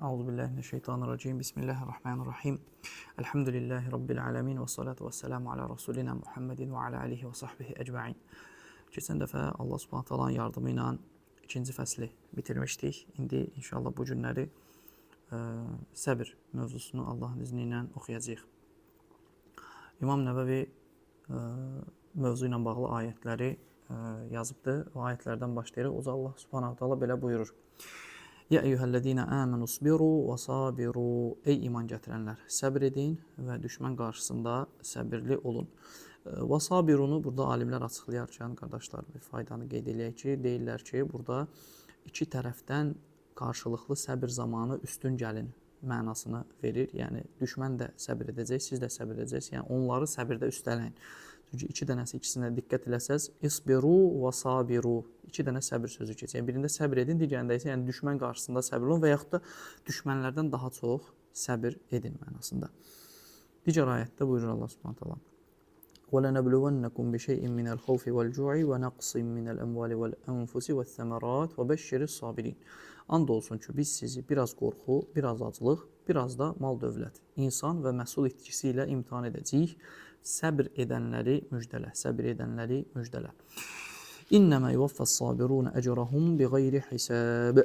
Euzubillahimineşşeytanirracim. Bismillahirrahmanirrahim. Elhamdülillahi Rabbil alemin və salatu və selamu ala Rasulina Muhammedin və ala alihi və sahbihi ecma'in. Keçən dəfə Allah Subhanahu taalanın yardımı ilə ikinci fəsli bitirmişdik. İndi inşallah bu günləri səbir mövzusunu Allahın izni ilə oxuyacağıq. İmam Nəvəvi mövzu ilə bağlı ayətləri yazıbdır. O ayətlərdən başlayırıq. O Allah Subhanahu taala belə buyurur. Ya eyyuhellezine amenu sabiru və sabiru. Ey iman gətirənlər, səbr edin və düşmən qarşısında səbirli olun. Və sabirunu burada alimlər açıqlayarkən, qardaşlar, bir faydanı qeyd eləyək ki, deyirlər ki, burada iki tərəfdən qarşılıqlı səbir zamanı üstün gəlin mənasını verir. Yəni, düşmən də səbir edəcək, siz də səbir edəcəksiniz. Yəni, onları səbirdə üstələyin. Çünki iki dənəsi ikisinə diqqət eləsəz, isbiru və sabiru. İki dənə səbir sözü keçir. Yəni, birində səbir edin, digərində isə yəni, düşmən qarşısında səbir olun və yaxud da düşmənlərdən daha çox səbir edin mənasında. Digər ayətdə buyurur Allah Subhanahu taala. وَلَنَبْلُوَنَّكُمْ بِشَيْءٍ مِنَ الْخَوْفِ وَالْجُوعِ وَنَقْصٍ مِنَ الْأَمْوَالِ وَالْأَنْفُسِ وَالثَّمَرَاتِ وَبَشِّرِ الصَّابِرِينَ. And olsun ki, biz sizi biraz qorxu, biraz aclıq, biraz da mal dövlət, insan və məhsul itkisi ilə imtihan edəcəyik. Səbr edənləri müjdələ, səbr edənləri müjdələ. İnnəmə yuvaffəs-sabirun əcrahum biğayri hisab.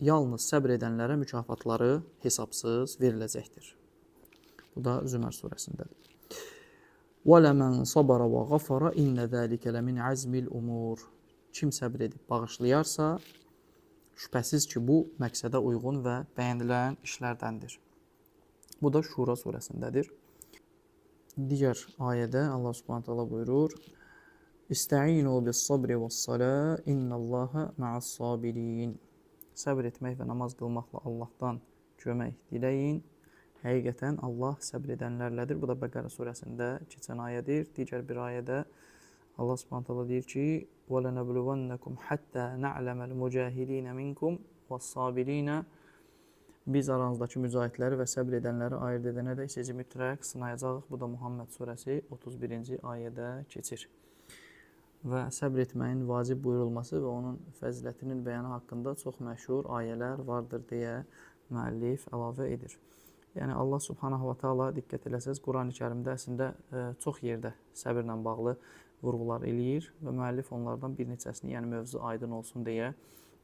Yalnız səbr edənlərə mükafatları hesabsız veriləcəkdir. Bu da Zümər surəsindədir. وَلَمَنْ صَبَرَ وَغَفَرَ إِنَّ ذَٰلِكَ لَمِنْ عَزْمِ الْأُمُورِ. Kim səbr edib bağışlayarsa, şübhəsiz ki, bu məqsədə uyğun və bəyənilən işlərdəndir. Bu da Şura surəsindədir. Digər ayədə Allah Subhanahu taala buyurur: İstəinu bis-sabri vəs-salah innallaha ma'as-sabirin. Səbr etmək və namaz qılmaqla Allahdan kömək diləyin. Həqiqətən Allah səbr edənlərlədir. Bu da Bəqərə surəsində keçən ayədir. Digər bir ayədə Allah Subhanahu taala deyir ki: وَلَنَبْلُوَنَّكُمْ حَتَّى نَعْلَمَ الْمُجَاهِدِينَ مِنْكُمْ وَالصَّابِرِينَ. Biz aranızdakı mücahidləri və səbr edənləri ayırd edənədək sizi mütləq sınayacağıq. Bu da Muhammed surəsi 31-ci ayədə keçir. Və səbr etməyin vacib buyurulması və onun fəzilətinin bəyanı haqqında çox məşhur ayələr vardır deyə müəllif əlavə edir. Yəni, Allah Subhanahu wa ta'ala diqqət eləsəz, Quran-ı Kərimdə əslində çox yerdə səbirlə bağlı vurğular eləyir və müəllif onlardan bir neçəsini, yəni mövzu aydın olsun deyə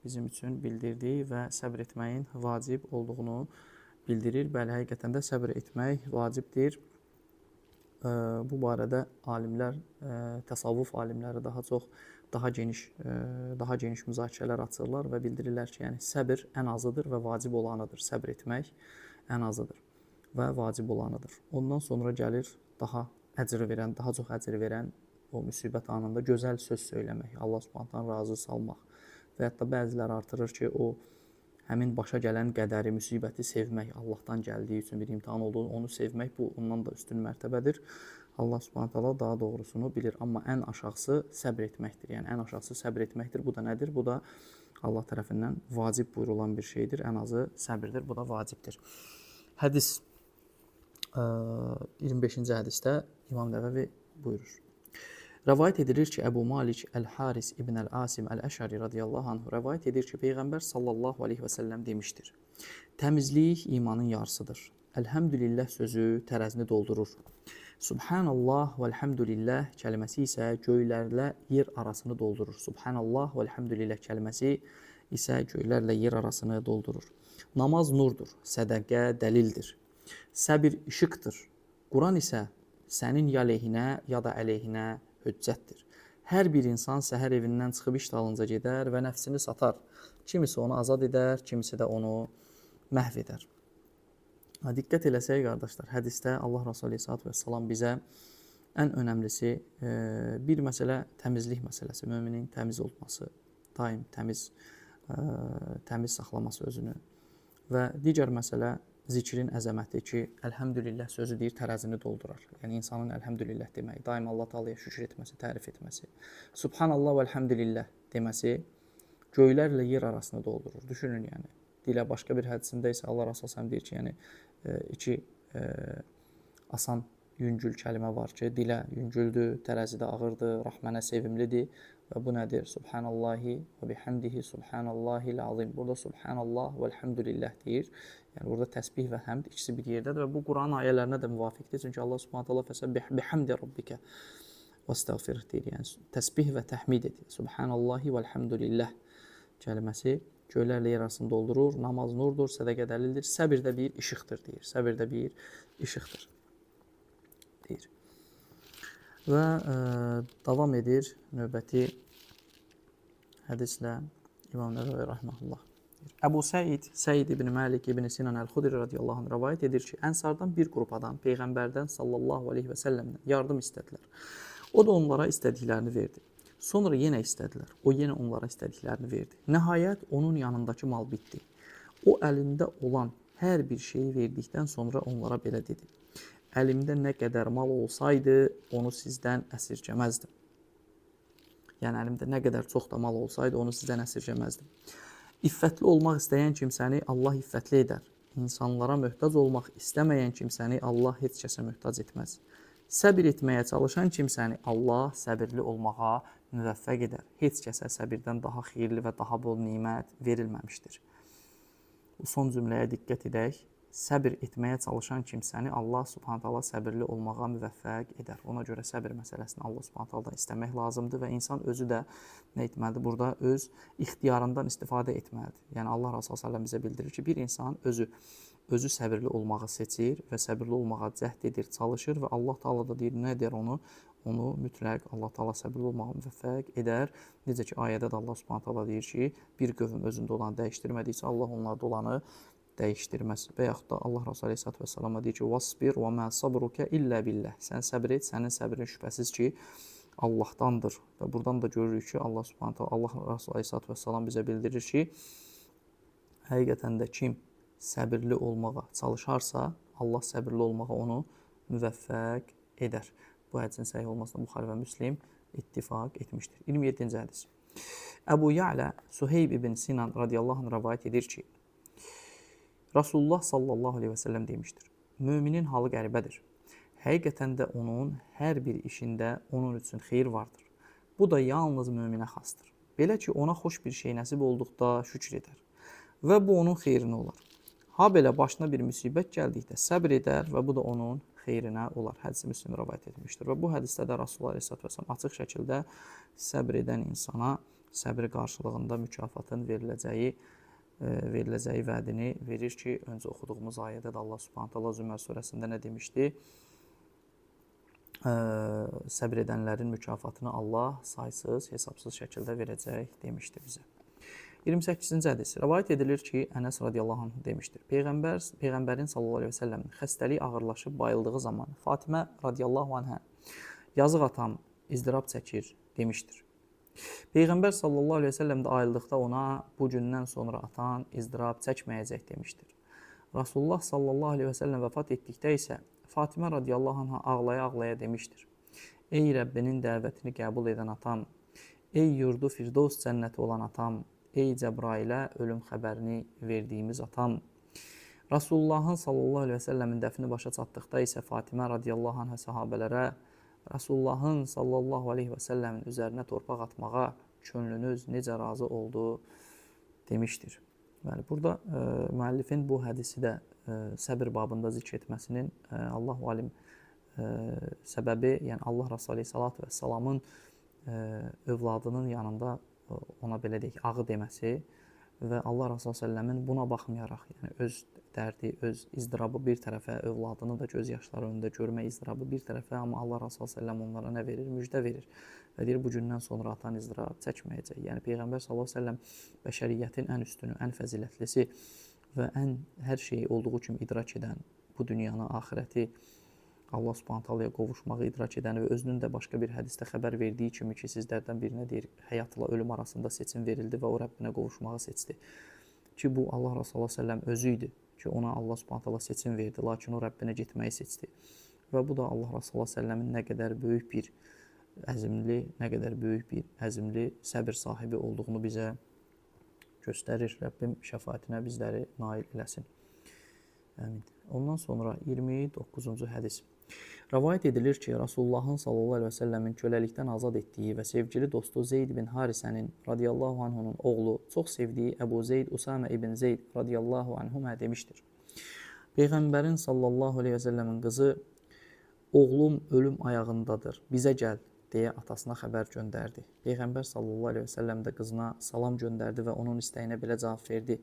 bizim üçün bildirdi və səbr etməyin vacib olduğunu bildirir. Bəli, həqiqətən də səbr etmək vacibdir. Bu barədə alimlər, təsavvuf alimləri daha geniş müzakirələr açırlar və bildirirlər ki, yəni səbir ən azıdır və vacib olanıdır. Səbr etmək ən azıdır və vacib olanıdır. Ondan sonra gəlir daha çox əcr verən o müsibət anında gözəl söz söyləmək, Allah Subhanahu razı salmaq və hətta bəzilər artırır ki, o həmin başa gələn qədəri, müsibəti sevmək, Allahdan gəldiyi üçün bir imtihan olduğunu, onu sevmək, bu ondan da üstün mərtəbədir. Allah Subhanahu daha doğrusunu bilir. Amma ən aşağısı səbr etməkdir. Yəni, ən aşağısı səbr etməkdir. Bu da nədir? Bu da Allah tərəfindən vacib buyurulan bir şeydir. Ən azı səbirdir. Bu da vacibdir. Hədis 25-ci hədisdə İmam Nəvəvi buyurur. Rəvayət edilir ki, Əbu Malik Əl-Haris İbn Əl-Asim Əl-Əşəri radiyallahu anh rəvayət edir ki, Peyğəmbər sallallahu aleyhi və səlləm demişdir. Təmizlik imanın yarısıdır. Əlhəmdülillah sözü tərəzini doldurur. Subhanallah və elhamdülillah kəlməsi isə göylərlə yer arasını doldurur. Subhanallah və elhamdülillah kəlməsi isə göylərlə yer arasını doldurur. Namaz nurdur, sədəqə dəlildir. Səbir işıqdır. Quran isə sənin ya lehinə, ya da əleyhinə hüccətdir. Hər bir insan səhər evindən çıxıb iş dalınca gedər və nəfsini satar. Kimisi onu azad edər, kimisi də onu məhv edər. Diqqət eləsək, qardaşlar, hədisdə Allah Rasulü Aleyhisselatü Vesselam bizə ən önəmlisi bir məsələ təmizlik məsələsi, müminin təmiz olması, daim təmiz saxlaması özünü və digər məsələ zikrin əzəməti ki, əlhəmdülillah sözü deyir, tərəzini doldurar. Yəni, insanın əlhəmdülillah deməyi, daim Allah Taalaya şükür etməsi, tərif etməsi, Subhanallah və əlhəmdülillah deməsi göylərlə yer arasını doldurur. Düşünün, yəni, dilə başqa bir hədisində isə Allah Rasulü deyir ki, yəni, iki asan yüngül kəlmə var ki, dilə yüngüldür, tərəzidə ağırdır, rəhmənə sevimlidir və bu nədir? Subhanallahi və bihamdihi subhanallahil azim. Burada subhanallah və elhamdülillah deyir. Yəni burada təsbih və həmd ikisi bir yerdədir və bu Quran ayələrinə də müvafiqdir. Çünki Allah Subhanahu taala fəsəbbih bihamdi rabbika vəstəğfir deyir. Yəni təsbih və təhmid edir. Subhanallahi və elhamdülillah kəlməsi göylərlə yer arasını doldurur, namaz nurdur, sədəqə dəlildir, səbir də bir işıqdır deyir. Səbir də bir işıqdır deyir. Və davam edir növbəti hədislə İmam Nəvəvi rahmehullah. Əbu Səid ibn Məlik ibn Sinan Əl-Xudri radiyallahu anh rivayət edir ki, Ənsardan bir qrup adam Peyğəmbərdən sallallahu aleyhi və səlləmdən yardım istədilər. O da onlara istədiklərini verdi. Sonra yenə istədilər. O yenə onlara istədiklərini verdi. Nəhayət onun yanındakı mal bitdi. O əlində olan hər bir şeyi verdikdən sonra onlara belə dedi. Əlimdə nə qədər mal olsaydı, onu sizdən əsirgəməzdim. Yəni, əlimdə nə qədər çox da mal olsaydı, onu sizdən əsirgəməzdim. İffətli olmaq istəyən kimsəni Allah iffətli edər. İnsanlara möhtac olmaq istəməyən kimsəni Allah heç kəsə möhtac etməz. Səbir etməyə çalışan kimsəni Allah səbirli olmağa müvəffəq edər. Heç kəsə səbirdən daha xeyirli və daha bol nimət verilməmişdir. Bu son cümləyə diqqət edək. Səbir etməyə çalışan kimsəni Allah Subhanahu taala səbirli olmağa müvəffəq edər. Ona görə səbir məsələsini Allah Subhanahu taaladan istəmək lazımdır və insan özü də nə etməlidir? Burada öz ixtiyarından istifadə etməlidir. Yəni Allah Rəsulullah sallallahu əleyhi və səlləm bizə bildirir ki, bir insan özü səbirli olmağı seçir və səbirli olmağa cəhd edir, çalışır və Allah Taala da deyir, nə edər onu? Onu mütləq Allah Taala səbirli olmağa müvəffəq edər. Necə ki, ayədə də Allah Subhanahu taala deyir ki, bir qövm özündə olanı dəyişdirmədiksə, Allah onlarda olanı dəyişdirməz. Və yaxud da Allah Resulü Aleyhisselatü Vesselam'a deyir ki, "Vasbir və mə sabruke illə billah." Sən səbr et, sənin səbrin şübhəsiz ki, Allahdandır. Və buradan da görürük ki, Allah Subhanahu taala, Allah Resulü Aleyhisselatü Vesselam bizə bildirir ki, həqiqətən də kim səbirli olmağa çalışarsa, Allah səbirli olmağa onu müvəffəq edər. Bu hədisin səhih olmasına Buxari və Müslim ittifaq etmişdir. 27-ci hədis. Əbu Ya'la Suheyb ibn Sinan radiyallahu anh rivayət edir ki, Rasulullah sallallahu aleyhi və səlləm demişdir. Müminin halı qəribədir. Həqiqətən də onun hər bir işində onun üçün xeyir vardır. Bu da yalnız müminə xasdır. Belə ki, ona xoş bir şey nəsib olduqda şükür edər. Və bu onun xeyrinə olar. Ha belə başına bir müsibət gəldikdə səbr edər və bu da onun xeyrinə olar. Hədisi Müslim rivayət etmişdir. Və bu hədisdə də Rasulullah sallallahu aleyhi və səlləm açıq şəkildə səbr edən insana səbr qarşılığında mükafatın veriləcəyi vədini verir ki, öncə oxuduğumuz ayədə də Allah Subhanahu taala Zümər surəsində nə demişdi? Səbr edənlərin mükafatını Allah saysız, hesabsız şəkildə verəcək demişdi bizə. 28-ci hədis. Rivayət edilir ki, Ənəs radiyallahu anh demişdir. Peyğəmbərin sallallahu aleyhi və səlləmin xəstəliyi ağırlaşıb bayıldığı zaman Fatimə radiyallahu anhə yazıq atam izdirab çəkir demişdir. Peyğəmbər sallallahu aleyhi və səlləm də ayıldıqda ona bu gündən sonra atan izdirab çəkməyəcək demişdir. Rasulullah sallallahu aleyhi və səlləm vəfat etdikdə isə Fatimə radiyallahu anh'a ağlaya-ağlaya demişdir. Ey Rəbbinin dəvətini qəbul edən atam, ey yurdu Firdovs cənnəti olan atam, ey Cəbrailə ölüm xəbərini verdiyimiz atam. Rasulullahın sallallahu aleyhi və səlləmin dəfni başa çatdıqda isə Fatimə radiyallahu anh'a sahabələrə Rasulullahın sallallahu aleyhi və səlləmin üzərinə torpaq atmağa könlünüz necə razı oldu demişdir. Yəni, burada müəllifin bu hədisi də səbir babında zikr etməsinin Allah-u alim səbəbi, yəni Allah Rasulü aleyhissalatu vesselamın övladının yanında ona belə deyək, ağı deməsi və Allah Rasulü səlləmin buna baxmayaraq, yəni öz dərdi, öz izdirabı bir tərəfə, övladını da göz yaşları önündə görmə izdirabı bir tərəfə, amma Allah Rasulü səlləm onlara nə verir? Müjdə verir. Və deyir, bu gündən sonra atan izdirab çəkməyəcək. Yəni Peyğəmbər sallallahu əleyhi və səlləm bəşəriyyətin ən üstünü, ən fəzilətlisi və hər şeyi olduğu kimi idrak edən, bu dünyanı, axirəti Allah Subhanahu taalaya qovuşmağı idrak edən və özünün də başqa bir hədisdə xəbər verdiyi kimi ki, sizlərdən birinə deyir, həyatla ölüm arasında seçim verildi və o Rəbbinə qovuşmağı seçdi. Ki bu Allah Rasulullah səlləm özü idi ki, ona Allah Subhanahu taala seçim verdi, lakin o Rəbbinə getməyi seçdi. Və bu da Allah Rasulullah səlləmin nə qədər böyük bir əzmli, səbir sahibi olduğunu bizə göstərir. Rəbbim şəfaətinə bizləri nail eləsin. Əmin. Ondan sonra 29-cu hədis. Rəvayət edilir ki, Rasulullahın sallallahu əleyhi və səlləmin köləlikdən azad etdiyi və sevgili dostu Zeyd ibn Harisənin radiyallahu anhunun oğlu, çox sevdiyi Əbu Zeyd Usamə ibn Zeyd radiyallahu anhumə demişdir. Peyğəmbərin sallallahu əleyhi və səlləmin qızı, oğlum ölüm ayağındadır, bizə gəl deyə atasına xəbər göndərdi. Peyğəmbər sallallahu əleyhi və səlləm də qızına salam göndərdi və onun istəyinə belə cavab verdi: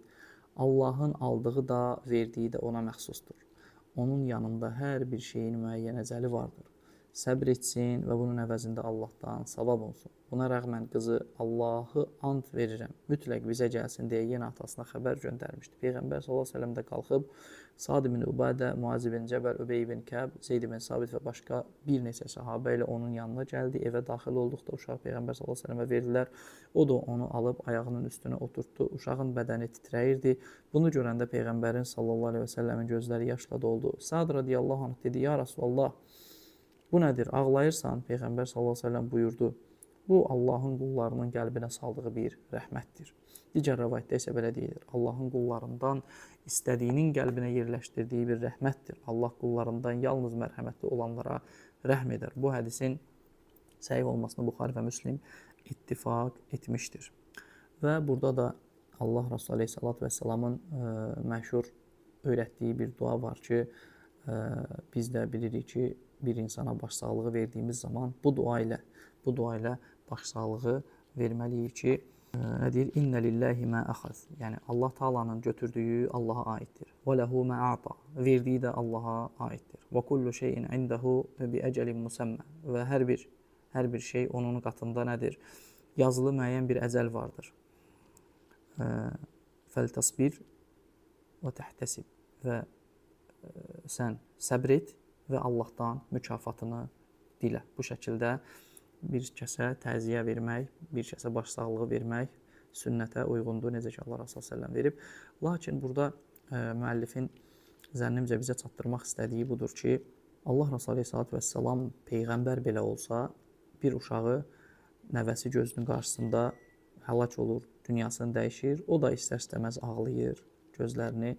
Allahın aldığı da, verdiyi də ona məxsusdur. Onun yanında hər bir şeyin müəyyən əcəli vardır. Səbr etsin və bunun əvəzində Allahdan savab olsun. Buna rəğmən qızı Allahı ant verirəm, mütləq bizə gəlsin deyə yenə atasına xəbər göndərmişdi. Peyğəmbər sallallahu əleyhi və səlləm də qalxıb Sa'd ibn Ubadə, Muaz ibn Cəbəl, Übey ibn Kəb, Zeyd ibn Sabit və başqa bir neçə sahabə ilə onun yanına gəldi. Evə daxil olduqda uşaq Peyğəmbər sallallahu əleyhi və səlləmə verdilər. O da onu alıb ayağının üstünə oturtdu. Uşağın bədəni titrəyirdi. Bunu görəndə Peyğəmbərin sallallahu əleyhi və səlləmin gözləri yaşla doldu. Sa'd radiyallahu anh dedi: "Ya Rasulullah, bu nədir? Ağlayırsan?" Peyğəmbər sallallahu əleyhi və səlləm buyurdu: "Bu Allahın qullarının qəlbinə saldığı bir rəhmətdir." Digər rəvayətdə isə belə deyilir: Allahın qullarından istədiyinin qəlbinə yerləşdirdiyi bir rəhmətdir. Allah qullarından yalnız mərhəmətli olanlara rəhm edər. Bu hədisin səhih olmasını Buxari və Müslim ittifaq etmişdir. Və burada da Allah Resulü Aleyhisselatü Vesselamın məşhur öyrətdiyi bir dua var ki, biz də bilirik ki, bir insana başsağlığı verdiyimiz zaman bu dua ilə başsağlığı verməliyik ki, nə deyir? İnnə lillahi mə əxəz. Yəni Allah Taala'nın götürdüyü Allaha aiddir. Və lehu mə a'ta. Verdiyi də Allaha aiddir. Və kullu şeyin indehu bi əcəlin musamma. Və hər bir şey onun qatında nədir? Yazılı müəyyən bir əcəl vardır. Fəltəsbir və təhtəsib. Və sən səbr et və Allahdan mükafatını dilə. Bu şəkildə bir kəsə təziyyə vermək, bir kəsə başsağlığı vermək sünnətə uyğundur, necə ki Allah Resulü səlləm verib. Lakin burada müəllifin zənnimcə bizə çatdırmaq istədiyi budur ki, Allah Resulü Aleyhisselatü Vesselam Peyğəmbər belə olsa, bir uşağı nəvəsi gözünün qarşısında həlak olur, dünyasını dəyişir, o da istər-istəməz ağlayır, gözlərini,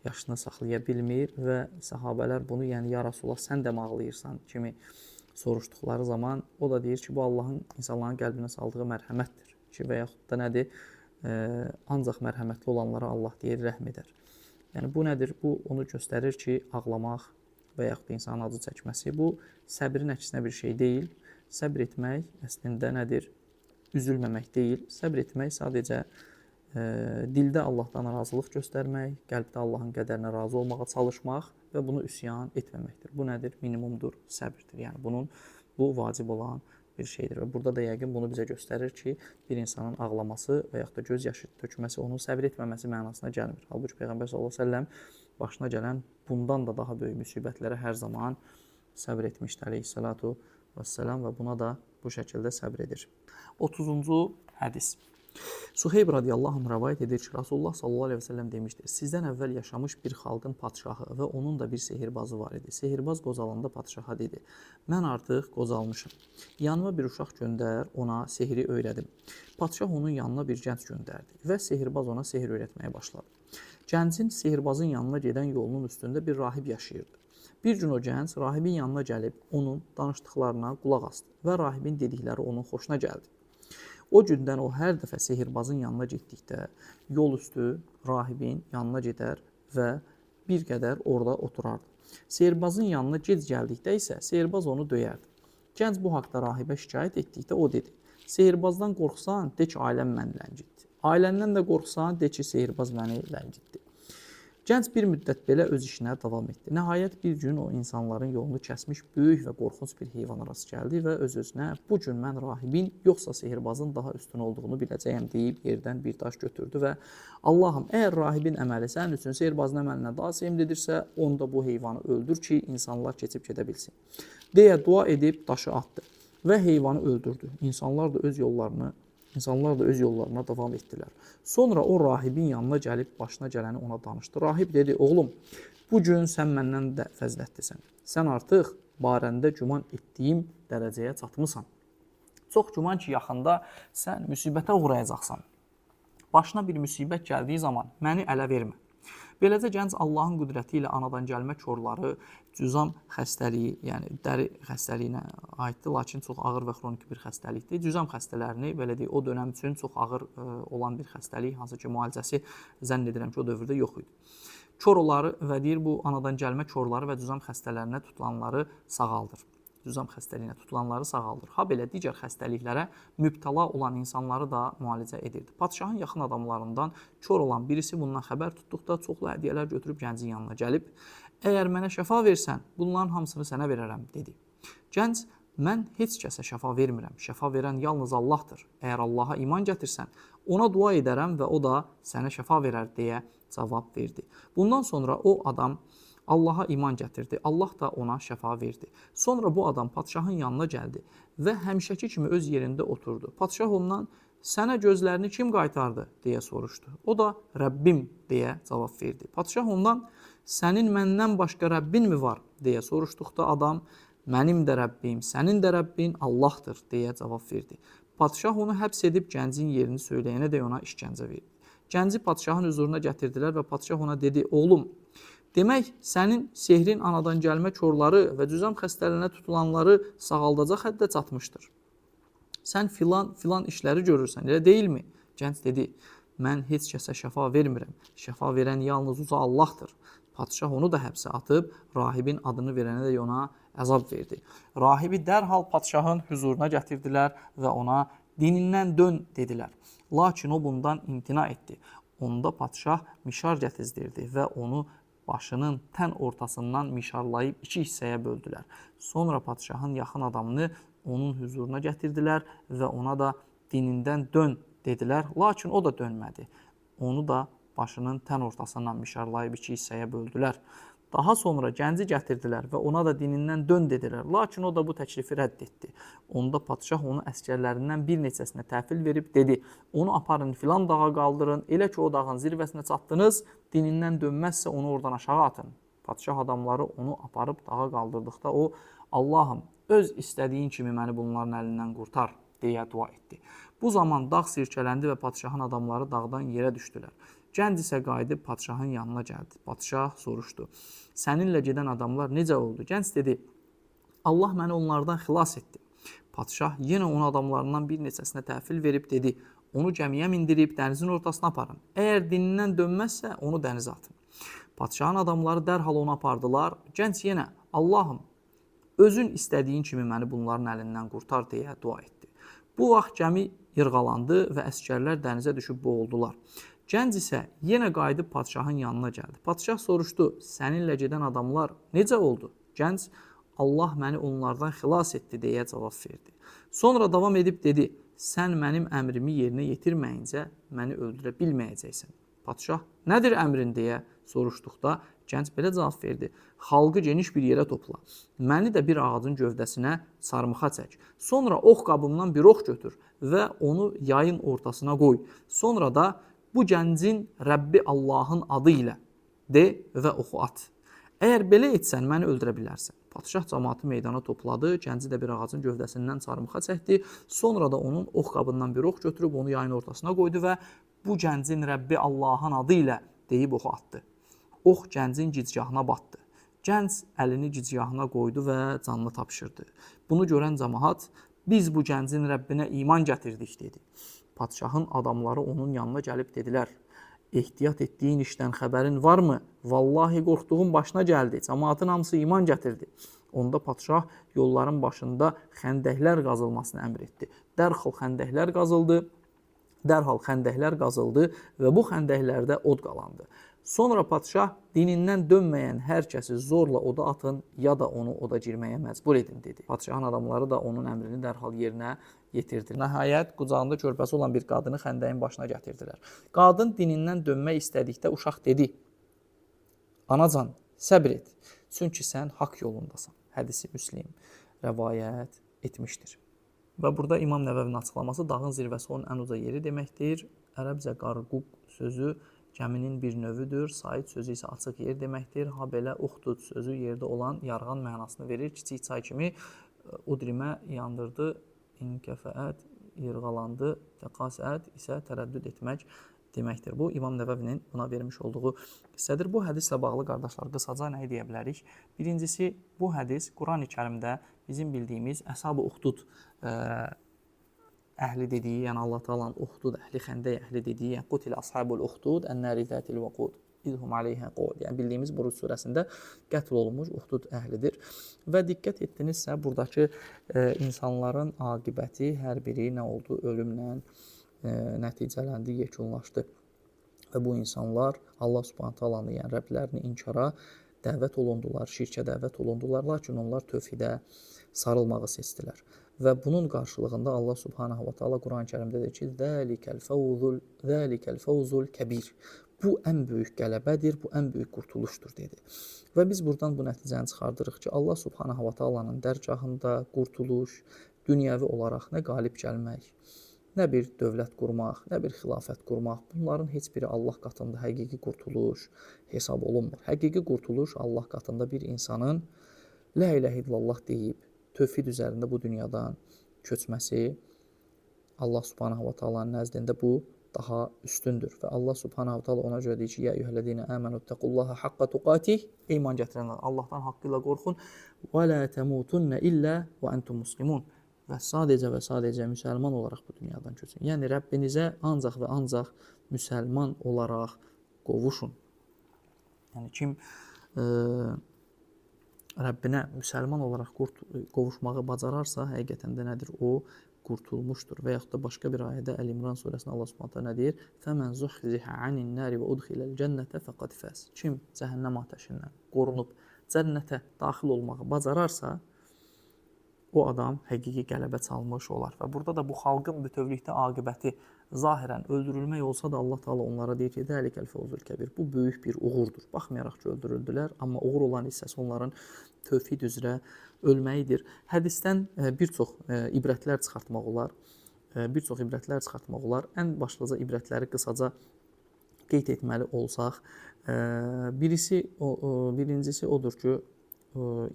yaşını saxlaya bilmir və səhabələr bunu, yəni ya Rasulullah sən də mi ağlayırsan kimi soruşduqları zaman o da deyir ki, bu Allahın insanların qəlbinə saldığı mərhəmətdir ki, və yaxud da nədir? Ancaq mərhəmətli olanlara Allah deyir, rəhm edər. Yəni bu nədir? Bu onu göstərir ki, ağlamaq və yaxud da insanın acı çəkməsi bu səbrin əksinə bir şey deyil. Səbr etmək əslində nədir? Üzülməmək deyil. Səbr etmək sadəcə dildə Allahdan razılıq göstərmək, qəlbdə Allahın qədərinə razı olmağa çalışmaq və bunu üsyan etməməkdir. Bu nədir? Minimumdur, səbirdir. Yəni bu vacib olan bir şeydir. Və burada da yəqin bunu bizə göstərir ki, bir insanın ağlaması və yaxud da göz yaşı tökməsi onun səbir etməməsi mənasına gəlmir. Halbuki Peyğəmbər sallallahu əleyhi və səlləm başına gələn bundan da daha böyük müsibətlərə hər zaman səbr etmişdir əleyhissalatu vesselam və buna da bu şəkildə səbr edir. 30-cu hədis. Suheyb radiyallahu anh rəvayət edir ki, Rasulullah sallallahu aleyhi və səlləm demişdir: Sizdən əvvəl yaşamış bir xalqın padşahı və onun da bir sehirbazı var idi. Sehirbaz qocalanda padşaha dedi: Mən artıq qocalmışam. Yanıma bir uşaq göndər, ona sehri öyrədim. Padşah onun yanına bir gənc göndərdi və sehirbaz ona sehr öyrətməyə başladı. Gəncin sehirbazın yanına gedən yolunun üstündə bir rahib yaşayırdı. Bir gün o gənc rahibin yanına gəlib onun danışdıqlarına qulaq asdı və rahibin dedikləri onun xoşuna gəldi. O gündən o hər dəfə sehirbazın yanına getdikdə yol üstü rahibin yanına gedər və bir qədər orada oturardı. Sehirbazın yanına gec gəldikdə isə sehirbaz onu döyərdi. Gənc bu haqda rahibə şikayət etdikdə o dedi: Sehirbazdan qorxsan, de ki, ailəm məni ləngitdi. Ailəndən də qorxsan, de ki, sehirbaz məni ləngitdi. Gənc bir müddət belə öz işinə davam etdi. Nəhayət bir gün o insanların yolunu kəsmiş böyük və qorxunc bir heyvana rast gəldi və öz-özünə bu gün mən rahibin yoxsa sehirbazın daha üstün olduğunu biləcəyəm deyib yerdən bir daş götürdü və Allahım, əgər rahibin əməli sənin üçün sehirbazın əməlinə daha sevimlidirsə, onda bu heyvanı öldür ki, insanlar keçib gedə bilsin. Deyə dua edib daşı atdı və heyvanı öldürdü. İnsanlar da öz yollarına davam etdilər. Sonra o rahibin yanına gəlib başına gələni ona danışdı. Rahib dedi: Oğlum, bu gün sən məndən də fəzilətlisən. Sən artıq barəndə güman etdiyim dərəcəyə çatmısan. Çox güman ki, yaxında sən müsibətə uğrayacaqsan. Başına bir müsibət gəldiyi zaman məni ələ vermə. Beləcə gənc Allahın qüdrəti ilə anadan gəlmə korları, cüzam xəstəliyi, yəni dəri xəstəliyinə aiddir, lakin çox ağır və xroniki bir xəstəlikdir. Cüzam xəstələrini, belə deyək, o dönəm üçün çox ağır olan bir xəstəlik, hansı ki, müalicəsi zənn edirəm ki, o dövrdə yox idi. Koroları və deyir, bu anadan gəlmə korları və cüzam xəstələrinə tutulanları sağaldır. Cüzam xəstəliyinə tutulanları sağaldır. Ha belə digər xəstəliklərə mübtəla olan insanları da müalicə edirdi. Padşahın yaxın adamlarından kor olan birisi bundan xəbər tutduqda çoxlu hədiyyələr götürüb gəncin yanına gəlib, əgər mənə şəfa versən, bunların hamısını sənə verərəm, dedi. Gənc, mən heç kəsə şəfa vermirəm. Şəfa verən yalnız Allahdır. Əgər Allaha iman gətirsən, ona dua edərəm və o da sənə şəfa verər, deyə cavab verdi. Bundan sonra o adam Allaha iman gətirdi. Allah da ona şəfa verdi. Sonra bu adam padşahın yanına gəldi və həmişəki kimi öz yerində oturdu. Padşah ondan, sənə gözlərini kim qaytardı, deyə soruşdu. O da, Rəbbim, deyə cavab verdi. Padşah ondan, sənin məndən başqa Rəbbin mi var, deyə soruşduqda adam, mənim də Rəbbim, sənin də Rəbbin Allahdır, deyə cavab verdi. Padşah onu həbs edib gəncin yerini söyləyənə də ona işgəncə verdi. Gənci padşahın huzuruna gətirdilər və padşah ona dedi, oğlum, demək, sənin sehrin anadan gəlmə korları və cüzam xəstəliyinə tutulanları sağaldacaq həddə çatmışdır. Sən filan işləri görürsən, elə deyilmi? Gənc dedi, mən heç kəsə şəfa vermirəm. Şəfa verən yalnız uca Allahdır. Padşah onu da həbsə atıb, rahibin adını verənə də ona əzab verdi. Rahibi dərhal padşahın huzuruna gətirdilər və ona dinindən dön, dedilər. Lakin o bundan imtina etdi. Onda padşah mişar gətizdirdi və onu başının tən ortasından mişarlayıb 2 hissəyə böldülər. Sonra padşahın yaxın adamını onun huzuruna gətirdilər və ona da dinindən dön, dedilər. Lakin o da dönmədi. Onu da başının tən ortasından mişarlayıb 2 hissəyə böldülər. Daha sonra gənci gətirdilər və ona da dinindən dön, dedilər. Lakin o da bu təklifi rədd etdi. Onda padşah onu əskərlərindən bir neçəsinə təhvil verib dedi, onu aparın filan dağa qaldırın, elə ki o dağın zirvəsinə çatdınız, dinindən dönməzsə onu oradan aşağı atın. Padşah adamları onu aparıb dağa qaldırdıqda o, Allahım, öz istədiyin kimi məni bunların əlindən qurtar, deyə dua etdi. Bu zaman dağ sirkələndi və padşahın adamları dağdan yerə düşdülər. Gənc isə qayıdıb padşahın yanına gəldi. Padşah soruşdu, səninlə gedən adamlar necə oldu? Gənc dedi, Allah məni onlardan xilas etdi. Padşah yenə onun adamlarından bir neçəsinə təhvil verib dedi, onu gəmiyə mindirib dənizin ortasına aparın. Əgər dinindən dönməzsə, onu dənizə atın. Padşahın adamları dərhal onu apardılar. Gənc yenə, Allahım, özün istədiyin kimi məni bunların əlindən qurtar, deyə dua etdi. Bu vaxt gəmi yırğalandı və əskərlər dənizə düşüb boğuldular. Gənc isə yenə qayıdıb padşahın yanına gəldi. Padşah soruşdu, səninlə gedən adamlar necə oldu? Gənc, Allah məni onlardan xilas etdi, deyə cavab verdi. Sonra davam edib dedi, sən mənim əmrimi yerinə yetirməyincə məni öldürə bilməyəcəksən. Padşah, nədir əmrin, deyə soruşduqda gənc belə cavab verdi, xalqı geniş bir yerə topla, məni də bir ağacın gövdəsinə sarmıxa çək, sonra ox qabımdan bir ox götür və onu yayın ortasına qoy, sonra da bu gəncin Rəbbi Allahın adı ilə de və oxu at. Əgər belə etsən, məni öldürə bilərsən. Padşah cəmaatı meydana topladı, gənci də bir ağacın gövdəsindən sarmıxa çəkdi, sonra da onun ox qabından bir ox götürüb onu yayın ortasına qoydu və bu gəncin Rəbbi Allahın adı ilə deyib oxu atdı. Ox gəncin gicgahına batdı. Gənc əlini gicgahına qoydu və canını tapşırdı. Bunu görən cəmaat, biz bu gəncin Rəbbinə iman gətirdik, dedi. Padşahın adamları onun yanına gəlib dedilər, ehtiyat etdiyin işdən xəbərin varmı? Vallahi qorxduğun başına gəldi, cəmaatın hamısı iman gətirdi. Onda padşah yolların başında xəndəklər qazılmasını əmr etdi. Dərhal xəndəklər qazıldı və bu xəndəklərdə od qalandı. Sonra padşah dinindən dönməyən hər kəsi zorla oda atın ya da onu oda girməyə məcbur edin, dedi. Padşahın adamları da onun əmrini dərhal yerinə yetirdi. Nəhayət, qucağında körpəsi olan bir qadını xəndəyin başına gətirdilər. Qadın dinindən dönmək istədikdə uşaq dedi, anacan, səbr et, çünki sən haqq yolundasan. Hədisi Müslim rəvayət etmişdir. Və burada İmam Nəvəvinin açıqlaması, dağın zirvəsi onun ən uca yeri deməkdir. Ərəbcə qarquq sözü gəminin bir növüdür. Said sözü isə açıq yer deməkdir. Ha belə uxdud sözü yerdə olan yarğan mənasını verir. Kiçik çay kimi udrimə yandırdı, inkəfəət, yırğalandı, təqasət isə tərəddüd etmək deməkdir. Bu İmam Nəvəvinin buna vermiş olduğu hissədir. Bu hədislə bağlı qardaşlar qısaca nə deyə bilərik? Birincisi, bu hədis Qurani-Kərimdə bizim bildiyimiz Əshab-ı Uxdud əhli dediyi, yəni Allah Taala'nın Uxdud əhli, Xəndək əhli dediyi, yəni Qutilə ashabul Uxdud ən-nari zatil vaqud İzhum aleyhə qul. Yəni bildiyimiz Buruc surəsində qətl olunmuş Uxdud əhlidir. Və diqqət etdinizsə, buradakı insanların aqibəti hər biri nə oldu? Ölümlə nəticələndi, yekunlaşdı. Və bu insanlar Allah Subhanahu taalanı, yəni Rəbblərini inkara dəvət olundular, şirkə dəvət olundular, lakin onlar tövhidə sarılmağı seçdilər. Və bunun qarşılığında Allah Subhanahu wa Taala Quran-Kərimdə deyir ki: "Zəlikəl fawzul kəbir." Bu ən böyük qələbədir, bu ən böyük qurtuluşdur dedi. Və biz buradan bu nəticəni çıxardırıq ki, Allah Subhanahu wa Taala'nın dərgahında qurtuluş, dünyəvi olaraq nə qalib gəlmək, nə bir dövlət qurmaq, nə bir xilafət qurmaq, bunların heç biri Allah qatında həqiqi qurtuluş hesab olunmur. Həqiqi qurtuluş Allah qatında bir insanın La ilahə illallah deyib, tövhid üzərində bu dünyadan köçməsi Allah Subhanahu wa Taala'nın nəzdində bu daha üstündür. Və Allah Subhanahu Taala ona görə deyir ki: "Ya eyyuhellezine amenu tequllaha haqqa tuqatih." Ey iman gətirənlər, Allahdan haqqı ilə qorxun. "Və la temutunna illa və entum muslimun." Və sadəcə müsəlman olaraq bu dünyadan köçün. Yəni Rəbbinizə ancaq və ancaq müsəlman olaraq qovuşun. Yəni kim Rəbbinə müsəlman olaraq qovuşmağı bacararsa, həqiqətən də nədir? O qurtulmuşdur. Və yaxud da başqa bir ayədə Əl-İmran surəsində Allah Subhanahu taala nə deyir? "Fəmən zuhziha anin-nari və udxiləl cənnətə fəqad fəz." Kim cəhənnəm atəşindən qorunub cənnətə daxil olmağı bacararsa, o adam həqiqi qələbə çalmış olar. Və burada da bu xalqın bütövlükdə aqibəti zahirən öldürülmək olsa da Allah Taala onlara deyir ki: "Dəlikəl fawzul kəbir." Bu böyük bir uğurdur. Baxmayaraq ki, öldürüldülər, amma uğur olan hissəsi onların tövhid üzrə ölməyidir. Hədisdən bir çox ibrətlər çıxartmaq olar. Ən başlıca ibrətləri qısaca qeyd etməli olsaq, birincisi odur ki,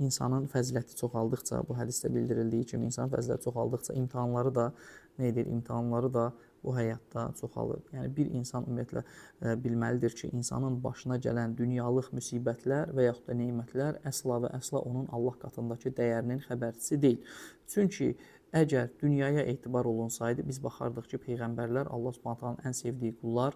insanın fəziləti çoxaldıqca, bu hədisdə bildirildiyi kimi insanın fəziləti çoxaldıqca imtahanları da nə edir? İmtahanları da bu həyatda çoxalır. Yəni bir insan ümumiyyətlə bilməlidir ki, insanın başına gələn dünyalıq müsibətlər və yaxud da nemətlər əsla və əsla onun Allah qatındakı dəyərinin xəbərçisi deyil. Çünki əgər dünyaya etibar olunsaydı, biz baxardıq ki, peyğəmbərlər Allah Subhanahu taalanın ən sevdiyi qullar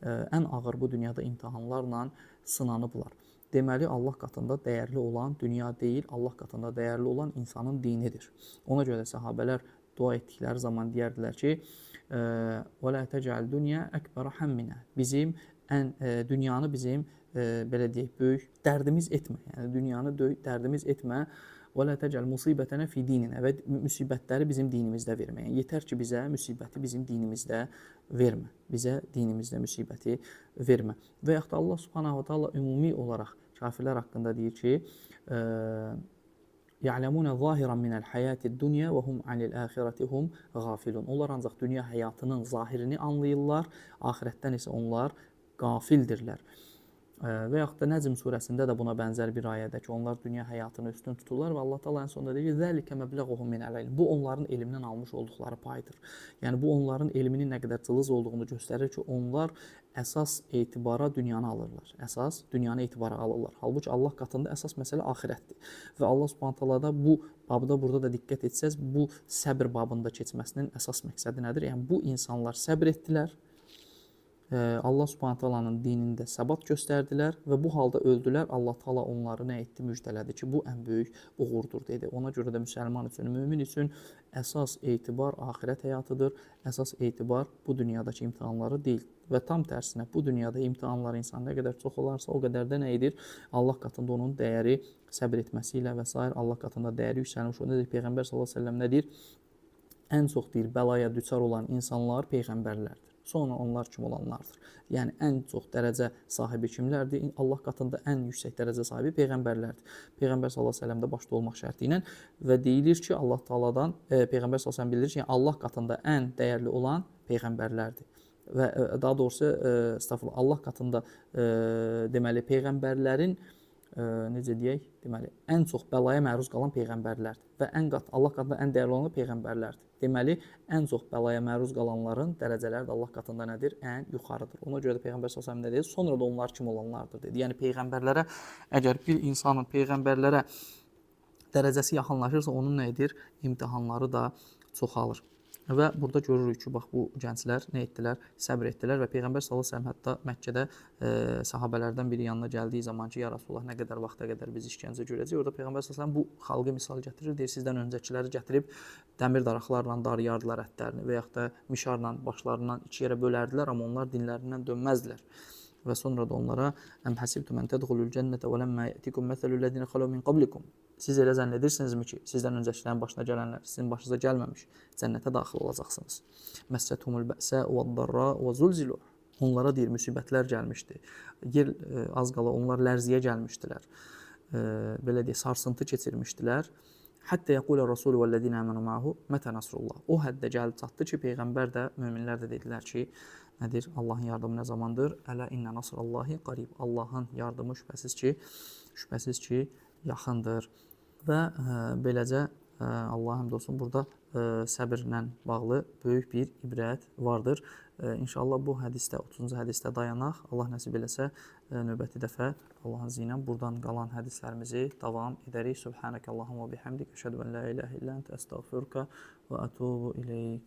ən ağır bu dünyada imtahanlarla sınanıblar. Deməli, Allah qatında dəyərli olan dünya deyil, Allah qatında dəyərli olan insanın dinidir. Ona görə də səhabələr dua etdikləri zaman deyərdilər ki: "Və la tec'al dunya ekbara hamminə." Dünyanı bizim belə deyək, böyük dərdimiz etmə. Yəni dünyanı dərdimiz etmə. "Və la tec'al musibətənə fi dinina." Və müsibətləri bizim dinimizdə vermə. Yəni yetər ki, bizə müsibəti bizim dinimizdə vermə. Bizə dinimizdə müsibəti vermə. Və yaxud da Allah Subhanahu taala ümumi olaraq kafirlər haqqında deyir ki: "Ya'lemuna zahiran minel hayatid dunya və hum anil axirati hum gafilun." Onlar ancaq dünya həyatının zahirini anlayırlar, axirətdən isə onlar qafildirlər. Və yaxud da Nəcm surəsində də buna bənzər bir ayədə ki, onlar dünya həyatını üstün tuturlar və Allah Taala ən sonunda deyir ki: "Zəlikə məbləğuhum minəl ilm." Bu onların elmdən almış olduqları paydır. Yəni bu onların elminin nə qədər cılız olduğunu göstərir ki, onlar əsas etibara dünyanı alırlar. Əsas dünyanı etibara alırlar. Halbuki Allah qatında əsas məsələ axirətdir. Və Allah Subhanahu taala da bu babda burada da diqqət etsəz, bu səbr babında keçməsinin əsas məqsədi nədir? Yəni bu insanlar səbr etdilər. Allah Subhanahu taalanın dinində səbat göstərdilər və bu halda öldülər. Allah Taala onları nə etdi? Müjdələdi ki, bu ən böyük uğurdur dedi. Ona görə də müsəlman üçün, mömin üçün əsas etibar axirət həyatıdır. Əsas etibar bu dünyadakı imtahanları deyil. Və tam tərsinə bu dünyada imtahanlar insan nə qədər çox olarsa, o qədər də nə edir? Allah qatında onun dəyəri səbr etməsi ilə və s. Allah qatında dəyəri yüksəlmiş. O nədir? Peyğəmbər sallallahu əleyhi və səlləm nə deyir? Ən çox deyir, bəlaya düçar olan insanlar peyğəmbərlərdir. Sonra onlar kim olanlardır? Yəni ən çox dərəcə sahibi kimlərdir? Allah qatında ən yüksək dərəcə sahibi peyğəmbərlərdir. Peyğəmbər sallallahu əleyhi və səlləm də başda olmaq şərti ilə və deyilir ki, Allah Taaladan peyğəmbər sallallahu əleyhi və səlləm bildirir ki, Allah qatında ən dəyərli olan peyğəmbərlərdir. Və daha doğrusu Allah qatında deməli peyğəmbərlərin necə deyək, deməli, ən çox bəlaya məruz qalan peyğəmbərlərdir və Allah qatında ən dəyərli olan peyğəmbərlərdir. Deməli, ən çox bəlaya məruz qalanların dərəcələri də Allah qatında nədir? Ən yuxarıdır. Ona görə də Peyğəmbər sallallahu əleyhi və səlləm nə deyir? Sonra da onlar kim olanlardır dedi. Yəni peyğəmbərlərə əgər bir insanın peyğəmbərlərə dərəcəsi yaxınlaşırsa, onun nə edir? İmtahanları da çoxalır. Və burada görürük ki, bax bu gənclər nə etdilər? Səbr etdilər və Peyğəmbər sallallahu əleyhi və səlləm hətta Məkkədə sahabelərdən biri yanına gəldiyi zaman ki, ya Rasulullah, nə qədər vaxta qədər biz işgəncə görəcəyik? Orada Peyğəmbər sallallahu əleyhi və səlləm bu xalqı misal gətirir. Deyir, sizdən öncəkiləri gətirib dəmir daraqlarla darıyardılar ətlərini və yaxud da mişarla başlarından iki yerə bölərdilər, amma onlar dinlərindən dönməzdilər. Və sonra da onlara əm həsibtum ən tədxulul cənnətə və ləmmə yətikum məsəlüllezine xalu min qablikum. Siz elə zənn edirsinizmi ki, sizdən öncəkilərin başına gələnlər sizin başınıza gəlməmiş, cənnətə daxil olacaqsınız. Məssəthumul bəsə vəd-darra və zulzilu. Onlara deyir, müsibətlər gəlmişdi. Yer az qala onlar lərziyə gəlmişdilər. Belə deyək, sarsıntı keçirmişdilər. Hətta yəqulə Rasul vəllezine əmanu ma'hu mətə nasrullah. O həddə gəlib çatdı ki, peyğəmbər də, möminlər də dedilər ki, nədir? Allahın yardımı nə zamandır? Ələ innə nasrullahi qarib. Allahın yardımı şübhəsiz ki, yaxındır. Və beləcə Allah həmd olsun burada səbirlə bağlı böyük bir ibrət vardır. İnşallah bu hədisdə, 30-cu hədisdə dayanaq. Allah nəsib eləsə növbəti dəfə Allahın izni ilə buradan qalan hədislərimizi davam edərik. Subhanəkəllahumma bihamdik. Əşhədu ən la ilahə illə əntə əstəğfiruka və ətubu ileyk.